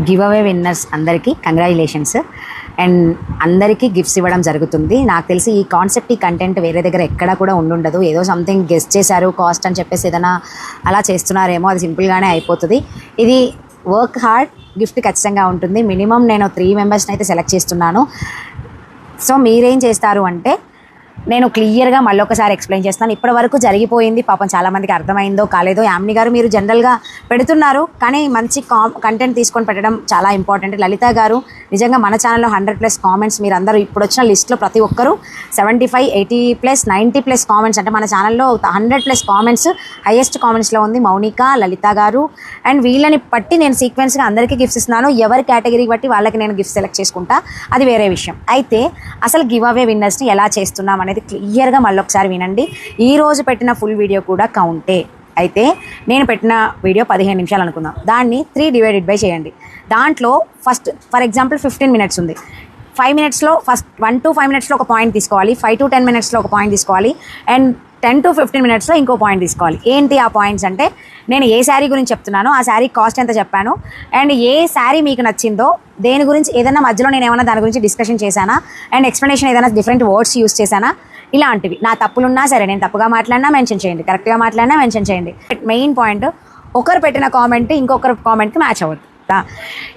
Give away winners అందరికీ congratulations. And అందరికీ gifts ఇవ్వడం జరుగుతుంది. నాకు తెలిసి ఈ కాన్సెప్ట్, ఈ కంటెంట్ వేరే దగ్గర ఎక్కడా కూడా ఉండదు. ఏదో సంథింగ్ గెస్ట్ చేశారు కాస్ట్ అని చెప్పేసి ఏదైనా అలా చేస్తున్నారేమో, అది సింపుల్గానే అయిపోతుంది. ఇది వర్క్ హార్డ్, గిఫ్ట్ ఖచ్చితంగా ఉంటుంది. మినిమం నేను 3 మెంబర్స్ని అయితే సెలెక్ట్ చేస్తున్నాను. సో మీరేం చేస్తారు అంటే, నేను క్లియర్గా మళ్ళీ ఒకసారి ఎక్స్ప్లెయిన్ చేస్తాను. ఇప్పటి వరకు జరిగిపోయింది, పాపం చాలామందికి అర్థమైందో కాలేదో. యామిని గారు మీరు జనరల్గా పెడుతున్నారు, కానీ మంచి కంటెంట్ తీసుకొని పెట్టడం చాలా ఇంపార్టెంట్. లలిత గారు నిజంగా మన ఛానల్లో 100+ కామెంట్స్, మీరు అందరూ ఇప్పుడు వచ్చిన లిస్ట్లో ప్రతి ఒక్కరూ 75, 80+, 90+ కామెంట్స్, అంటే మన ఛానల్లో 100+ కామెంట్స్ హైయెస్ట్ కామెంట్స్లో ఉంది మౌనిక, లలిత గారు. అండ్ వీళ్ళని బట్టి నేను సీక్వెన్స్గా అందరికీ గిఫ్ట్స్ ఇస్తున్నాను. ఎవరి కేటగిరీకి బట్టి వాళ్ళకి నేను గిఫ్ట్ సెలెక్ట్ చేసుకుంటా, అది వేరే విషయం. అయితే అసలు గివ్ అవే విన్నర్స్ని ఎలా చేస్తున్నాం అనేది క్లియర్గా మళ్ళీ ఒకసారి వినండి. ఈరోజు పెట్టిన ఫుల్ వీడియో కూడా కౌంటే. అయితే నేను పెట్టిన వీడియో 15 నిమిషాలు అనుకుందాం, దాన్ని 3 డివైడెడ్ బై చేయండి. దాంట్లో ఫస్ట్ ఫర్ ఎగ్జాంపుల్ 15 మినిట్స్ ఉంది. 5 మినిట్స్లో ఫస్ట్ 1 to 5 మినిట్స్లో ఒక పాయింట్ తీసుకోవాలి, 5 to 10 మినిట్స్లో ఒక పాయింట్ తీసుకోవాలి, అండ్ 10 to 15 మినిట్స్లో ఇంకో పాయింట్ తీసుకోవాలి. ఏంటి ఆ పాయింట్స్ అంటే, నేను ఏ శారీ గురించి చెప్తున్నానో ఆ శారీ కాస్ట్ ఎంత చెప్పాను, అండ్ ఏ శారీ మీకు నచ్చిందో, దేని గురించి ఏదైనా మధ్యలో నేను ఏమైనా దాని గురించి డిస్కషన్ చేశానా, అండ్ ఎక్స్ప్లెనేషన్ ఏదైనా డిఫరెంట్ వర్డ్స్ యూస్ చేశానా, ఇలాంటివి. నా తప్పులున్నా సరే, నేను తప్పుగా మాట్లాడినా మెన్షన్ చేయండి, కరెక్ట్గా మాట్లాడినా మెన్షన్ చేయండి. మెయిన్ పాయింట్, ఒకరు పెట్టిన కామెంట్ ఇంకొకరు కామెంట్కి మ్యాచ్ అవ్వదు.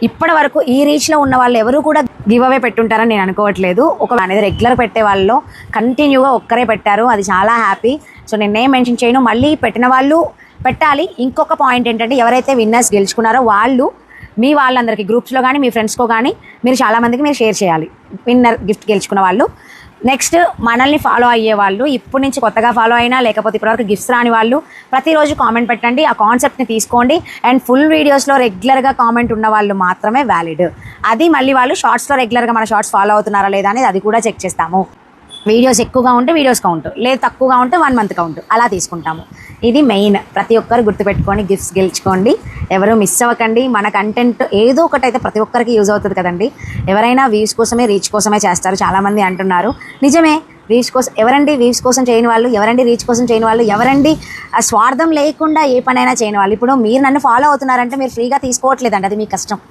ఇప్పటి వరకు ఈ రీచ్లో ఉన్న వాళ్ళు ఎవరు కూడా గివ్ అవే పెట్టుంటారని నేను అనుకోవట్లేదు. ఒక అనేది రెగ్యులర్ పెట్టే వాళ్ళు కంటిన్యూగా ఒక్కరే పెట్టారు, అది చాలా హ్యాపీ. సో నేను నేమ్ మెన్షన్ చేయను, మళ్ళీ పెట్టిన వాళ్ళు పెట్టాలి. ఇంకొక పాయింట్ ఏంటంటే, ఎవరైతే విన్నర్స్ గెలుచుకున్నారో వాళ్ళు మీ వాళ్ళందరికీ గ్రూప్స్లో కానీ మీ ఫ్రెండ్స్కో కానీ మీరు చాలామందికి మీరు షేర్ చేయాలి. విన్నర్ గిఫ్ట్ గెలుచుకున్న వాళ్ళు. నెక్స్ట్ మనల్ని ఫాలో అయ్యే వాళ్ళు, ఇప్పటి నుంచి కొత్తగా ఫాలో అయినా లేకపోతే ఇప్పటివరకు గిఫ్ట్స్ రాని వాళ్ళు ప్రతిరోజు కామెంట్ పెట్టండి, ఆ కాన్సెప్ట్ని తీసుకోండి. అండ్ ఫుల్ వీడియోస్లో రెగ్యులర్గా కామెంట్ ఉన్న వాళ్ళు మాత్రమే వ్యాలిడ్. అది మళ్ళీ వాళ్ళు షార్ట్స్లో రెగ్యులర్గా మన షార్ట్స్ ఫాలో అవుతున్నారా లేదా అనేది అది కూడా చెక్ చేస్తాము. వీడియోస్ ఎక్కువగా ఉంటే వీడియోస్ కౌంట్, లేదు తక్కువగా ఉంటే 1 మంత్ కౌంట్, అలా తీసుకుంటాము. ఇది మెయిన్. ప్రతి ఒక్కరు గుర్తుపెట్టుకొని గిఫ్ట్స్ గెలుచుకోండి, ఎవరు మిస్ అవ్వకండి. మన కంటెంట్ ఏదో ఒకటి అయితే ప్రతి ఒక్కరికి యూజ్ అవుతుంది కదండి. ఎవరైనా వ్యూస్ కోసమే, రీచ్ కోసమే చేస్తారు, చాలామంది అంటున్నారు. నిజమే, వ్యూస్ కోసం ఎవరండి వ్యూస్ కోసం చేయని వాళ్ళు, ఎవరండి రీచ్ కోసం చేయని వాళ్ళు, ఎవరండి స్వార్థం లేకుండా ఏ పనైనా చేయని వాళ్ళు. ఇప్పుడు మీరు నన్ను ఫాలో అవుతున్నారంటే మీరు ఫ్రీగా తీసుకోవట్లేదండి, అది మీ కష్టం,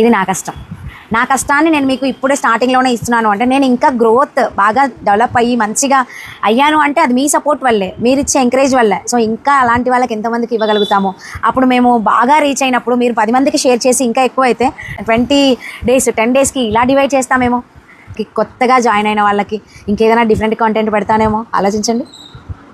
ఇది నా కష్టం. నా కష్టాన్ని నేను మీకు ఇప్పుడే స్టార్టింగ్లోనే ఇస్తున్నాను అంటే, నేను ఇంకా గ్రోత్ బాగా డెవలప్ అయ్యి మంచిగా అయ్యాను అంటే అది మీ సపోర్ట్ వల్లే, మీరు ఇచ్చే ఎంకరేజ్ వల్లే. సో ఇంకా అలాంటి వాళ్ళకి ఎంతమందికి ఇవ్వగలుగుతాము. అప్పుడు మేము బాగా రీచ్ అయినప్పుడు మీరు 10 మందికి షేర్ చేసి ఇంకా ఎక్కువ అయితే 20 days 10 daysకి ఇలా డివైడ్ చేస్తామేమో. కొత్తగా జాయిన్ అయిన వాళ్ళకి ఇంకేదైనా డిఫరెంట్ కంటెంట్ పెడతానేమో, ఆలోచించండి.